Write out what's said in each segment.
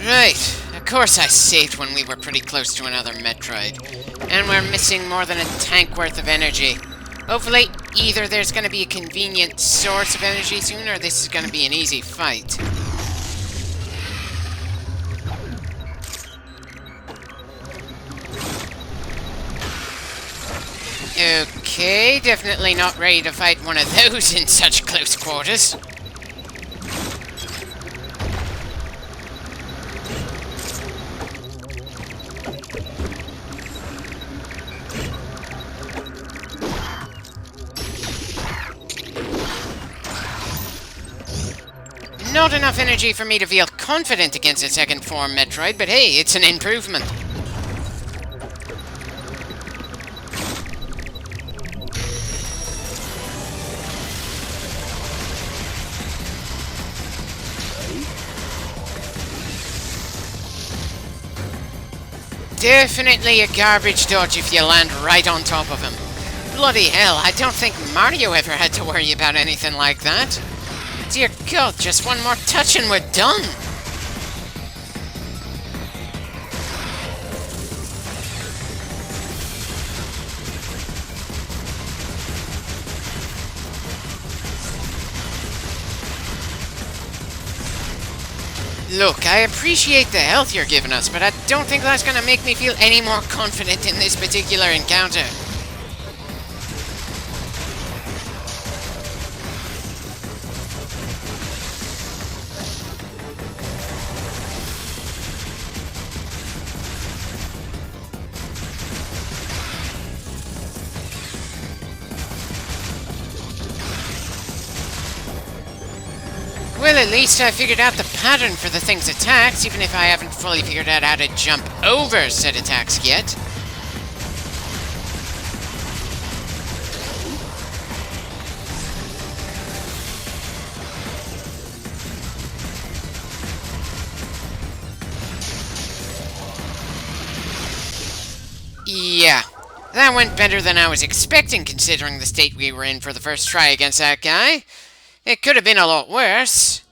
Right, of course I saved when we were pretty close to another Metroid. And we're missing more than a tank worth of energy. Hopefully, either there's going to be a convenient source of energy soon, or this is going to be an easy fight. Okay, definitely not ready to fight one of those in such close quarters. Not enough energy for me to feel confident against a second form Metroid, but hey, it's an improvement. Definitely a garbage dodge if you land right on top of him. Bloody hell, I don't think Mario ever had to worry about anything like that. Dear God, just one more touch and we're done! Look, I appreciate the health you're giving us, but I don't think that's gonna make me feel any more confident in this particular encounter. Well, at least I figured out the pattern for the thing's attacks, even if I haven't fully figured out how to jump over said attacks yet. Yeah, that went better than I was expecting considering the state we were in for the first try against that guy. It could have been a lot worse.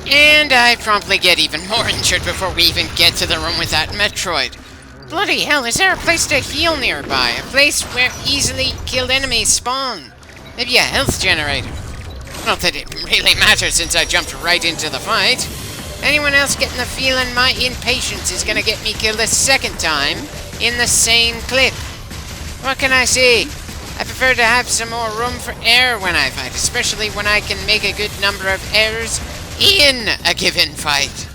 And I promptly get even more injured before we even get to the room with that Metroid. Bloody hell, is there a place to heal nearby? A place where easily killed enemies spawn? Maybe a health generator? Not that it really matters since I jumped right into the fight. Anyone else getting the feeling my impatience is gonna get me killed a second time in the same clip? What can I say? I prefer to have some more room for error when I fight, especially when I can make a good number of errors in a given fight.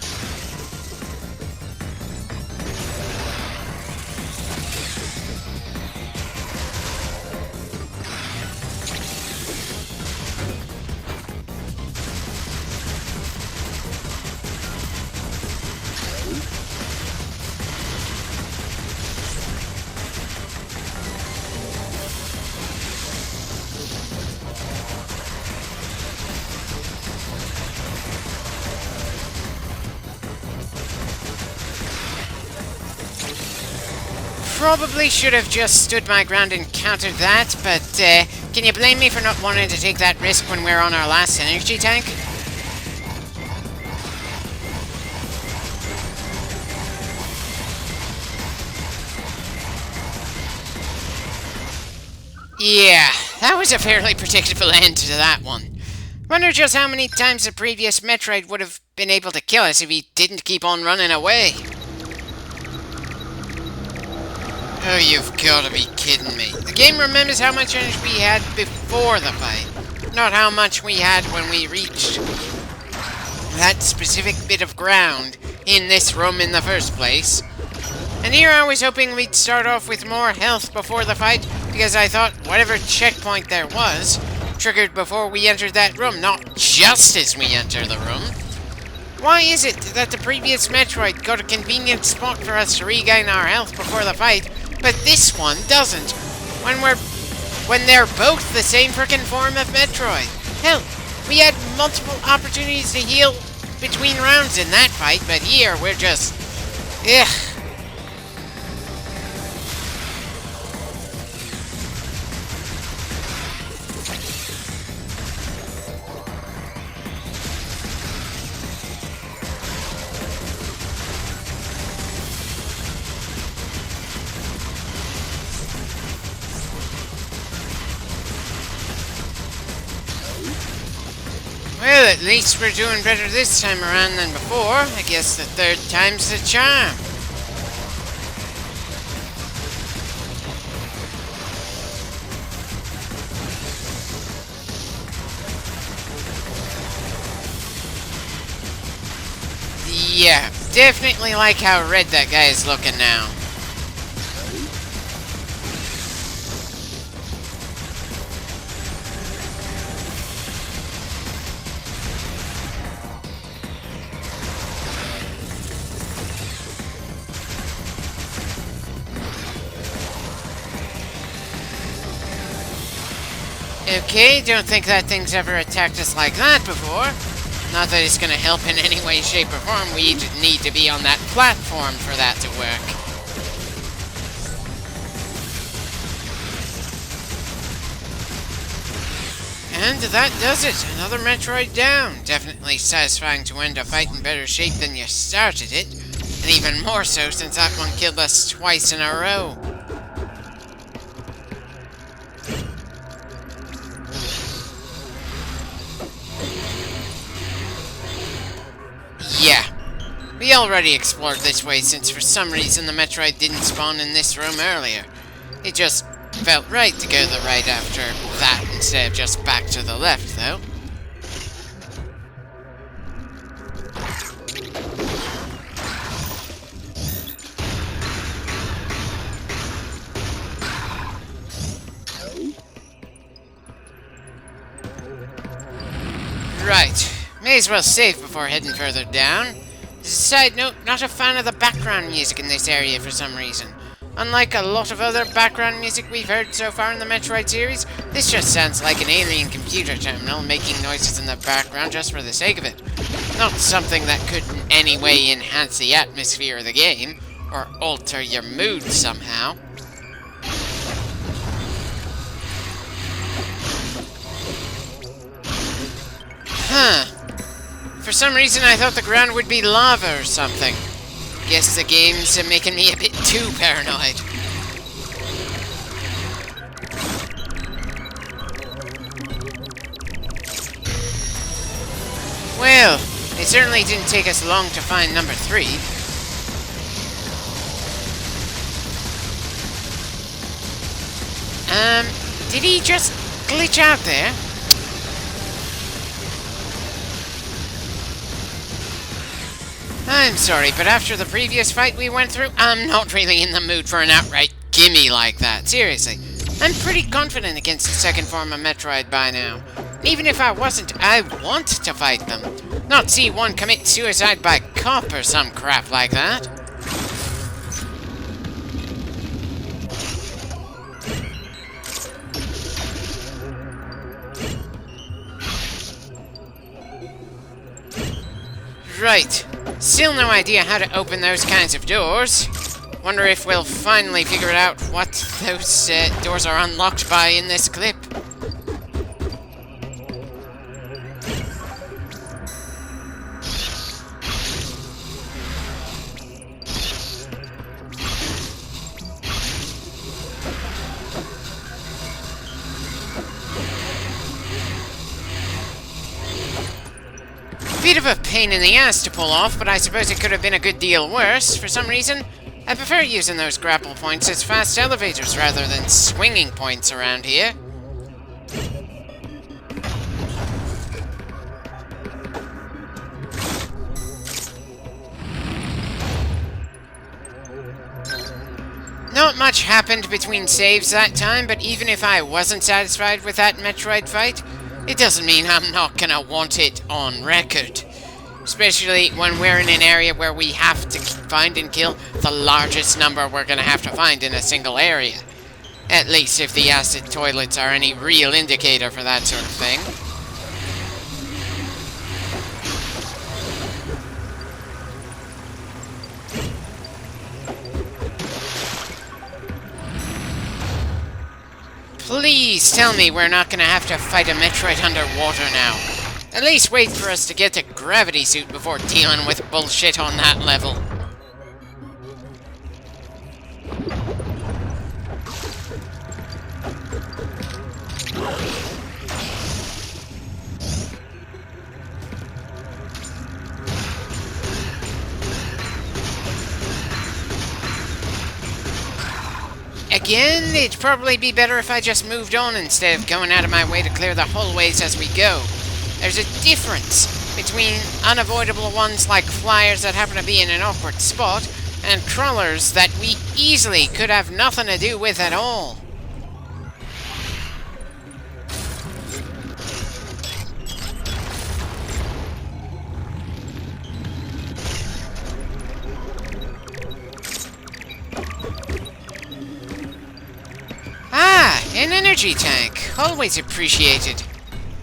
Probably should have just stood my ground and countered that, but can you blame me for not wanting to take that risk when we're on our last energy tank? Yeah, that was a fairly predictable end to that one. Wonder just how many times the previous Metroid would have been able to kill us if he didn't keep on running away. Oh, you've got to be kidding me. The game remembers how much energy we had before the fight, not how much we had when we reached that specific bit of ground in this room in the first place. And here I was hoping we'd start off with more health before the fight, because I thought whatever checkpoint there was triggered before we entered that room, not just as we enter the room. Why is it that the previous Metroid got a convenient spot for us to regain our health before the fight, but this one doesn't, when they're both the same frickin' form of Metroid? Hell, we had multiple opportunities to heal between rounds in that fight, but here we're just... ugh. Well, at least we're doing better this time around than before. I guess the third time's the charm. Yeah, definitely like how red that guy is looking now. Okay, don't think that thing's ever attacked us like that before. Not that it's gonna help in any way, shape, or form. We need to be on that platform for that to work. And that does it. Another Metroid down. Definitely satisfying to end a fight in better shape than you started it. And even more so since that one killed us twice in a row. Yeah, we already explored this way since for some reason the Metroid didn't spawn in this room earlier. It just felt right to go to the right after that instead of just back to the left, though. Right. May as well save before heading further down. As a side note, not a fan of the background music in this area for some reason. Unlike a lot of other background music we've heard so far in the Metroid series, this just sounds like an alien computer terminal making noises in the background just for the sake of it. Not something that could in any way enhance the atmosphere of the game, or alter your mood somehow. Huh. For some reason I thought the ground would be lava or something. Guess the game's making me a bit too paranoid. Well, it certainly didn't take us long to find number 3. Did he just glitch out there? I'm sorry, but after the previous fight we went through, I'm not really in the mood for an outright gimme like that. Seriously. I'm pretty confident against the second form of Metroid by now. Even if I wasn't, I want to fight them. Not see one commit suicide by cop or some crap like that. Right. Still no idea how to open those kinds of doors. Wonder if we'll finally figure out what those doors are unlocked by in this clip. Bit of a pain in the ass to pull off, but I suppose it could have been a good deal worse. For some reason, I prefer using those grapple points as fast elevators rather than swinging points around here. Not much happened between saves that time, but even if I wasn't satisfied with that Metroid fight, it doesn't mean I'm not gonna want it on record. Especially when we're in an area where we have to find and kill the largest number we're gonna have to find in a single area. At least if the acid toilets are any real indicator for that sort of thing. Please tell me we're not gonna have to fight a Metroid underwater now. At least wait for us to get to gravity suit before dealing with bullshit on that level. again, it'd probably be better if I just moved on instead of going out of my way to clear the hallways as we go. There's a difference between unavoidable ones like flyers that happen to be in an awkward spot, and crawlers that we easily could have nothing to do with at all. An energy tank. Always appreciated.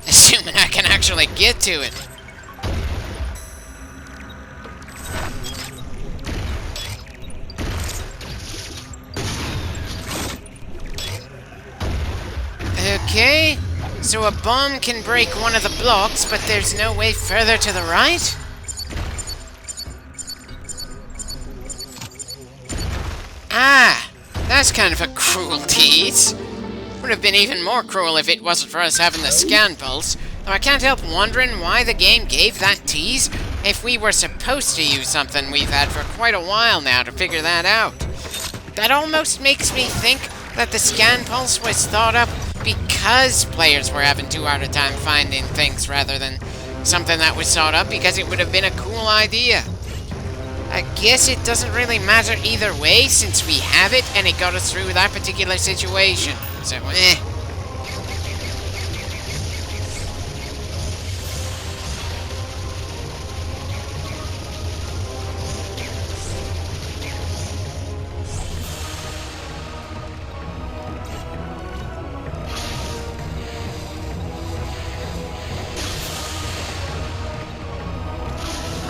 Assuming I can actually get to it. Okay, so a bomb can break one of the blocks, but there's no way further to the right? Ah, that's kind of a cruel tease. Would have been even more cruel if it wasn't for us having the scan pulse, though I can't help wondering why the game gave that tease if we were supposed to use something we've had for quite a while now to figure that out. That almost makes me think that the scan pulse was thought up because players were having too hard a time finding things rather than something that was thought up because it would have been a cool idea. I guess it doesn't really matter either way since we have it and it got us through that particular situation. So,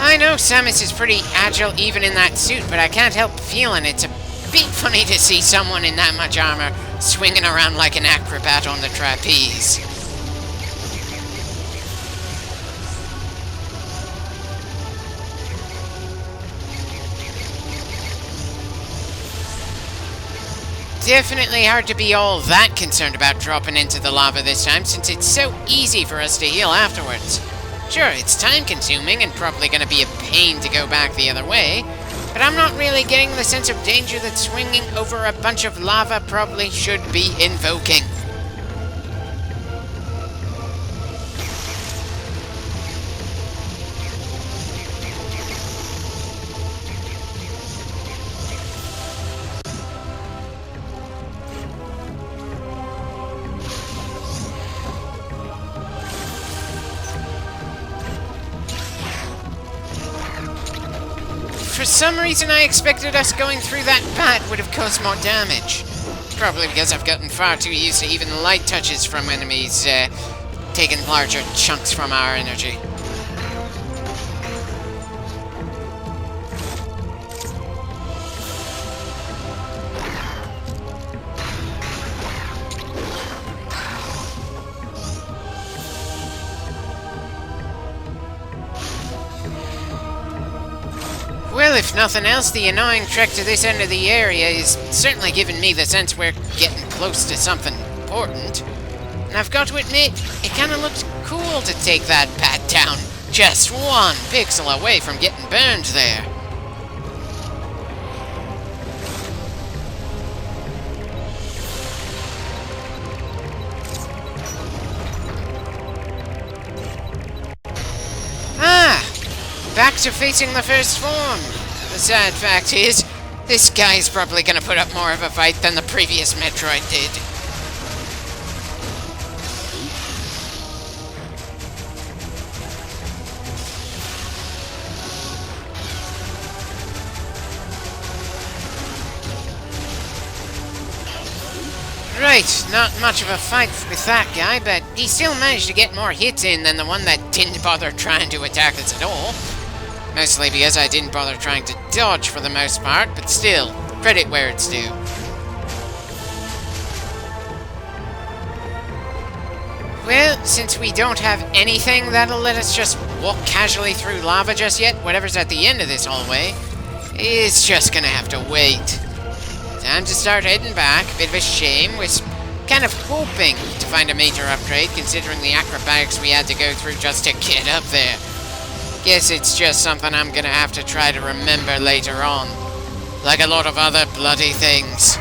I know Samus is pretty agile even in that suit, but I can't help feeling it's a bit funny to see someone in that much armor swinging around like an acrobat on the trapeze. Definitely hard to be all that concerned about dropping into the lava this time, since it's so easy for us to heal afterwards. Sure, it's time-consuming and probably going to be a pain to go back the other way, but I'm not really getting the sense of danger that swinging over a bunch of lava probably should be invoking. For some reason I expected us going through that bat would have caused more damage. Probably because I've gotten far too used to even light touches from enemies taking larger chunks from our energy. Well, if nothing else, the annoying trek to this end of the area is certainly giving me the sense we're getting close to something important. And I've got to admit, it kind of looks cool to take that bat down just one pixel away from getting burned there. Back to facing the first form. The sad fact is, this guy's probably gonna put up more of a fight than the previous Metroid did. Right, not much of a fight with that guy, but he still managed to get more hits in than the one that didn't bother trying to attack us at all. Mostly because I didn't bother trying to dodge for the most part, but still, credit where it's due. Well, since we don't have anything that'll let us just walk casually through lava just yet, whatever's at the end of this hallway, it's just gonna have to wait. Time to start heading back. Bit of a shame. Was kind of hoping to find a major upgrade, considering the acrobatics we had to go through just to get up there. Guess it's just something I'm gonna have to try to remember later on. Like a lot of other bloody things.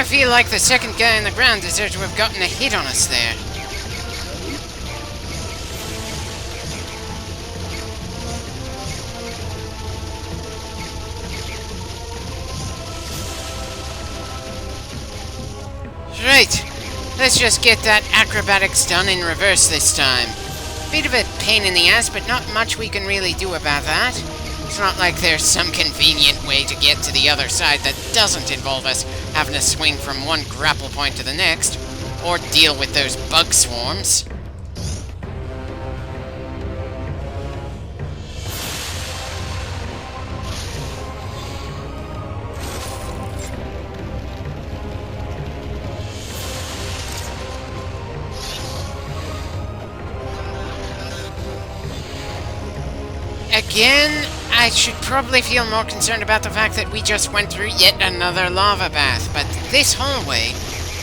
feel like the second guy on the ground deserves to have gotten a hit on us there. Right, let's just get that acrobatics done in reverse this time. Bit of a pain in the ass, but not much we can really do about that. It's not like there's some convenient way to get to the other side that doesn't involve us having to swing from one grapple point to the next, or deal with those bug swarms. Again, I should probably feel more concerned about the fact that we just went through yet another lava bath, but this hallway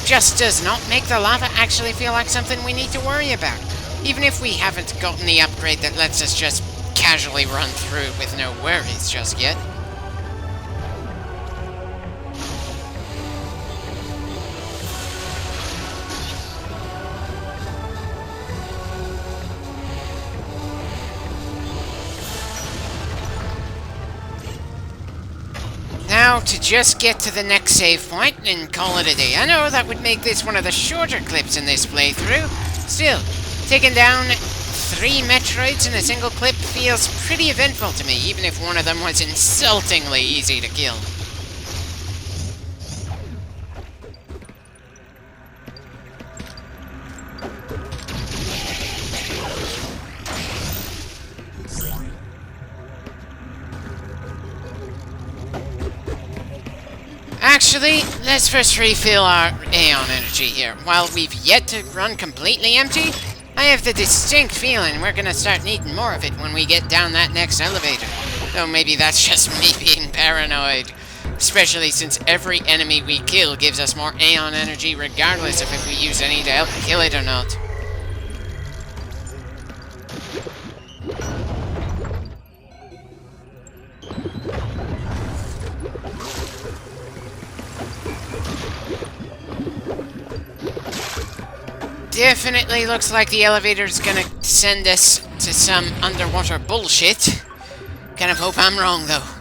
just does not make the lava actually feel like something we need to worry about, even if we haven't gotten the upgrade that lets us just casually run through with no worries just yet. Now, to just get to the next save point and call it a day. I know that would make this one of the shorter clips in this playthrough. Still, taking down 3 Metroids in a single clip feels pretty eventful to me, even if one of them was insultingly easy to kill. Actually, let's first refill our Aeon energy here. While we've yet to run completely empty, I have the distinct feeling we're gonna start needing more of it when we get down that next elevator. Though maybe that's just me being paranoid. Especially since every enemy we kill gives us more Aeon energy regardless of if we use any to help kill it or not. Definitely looks like the elevator's gonna send us to some underwater bullshit. Kind of hope I'm wrong, though.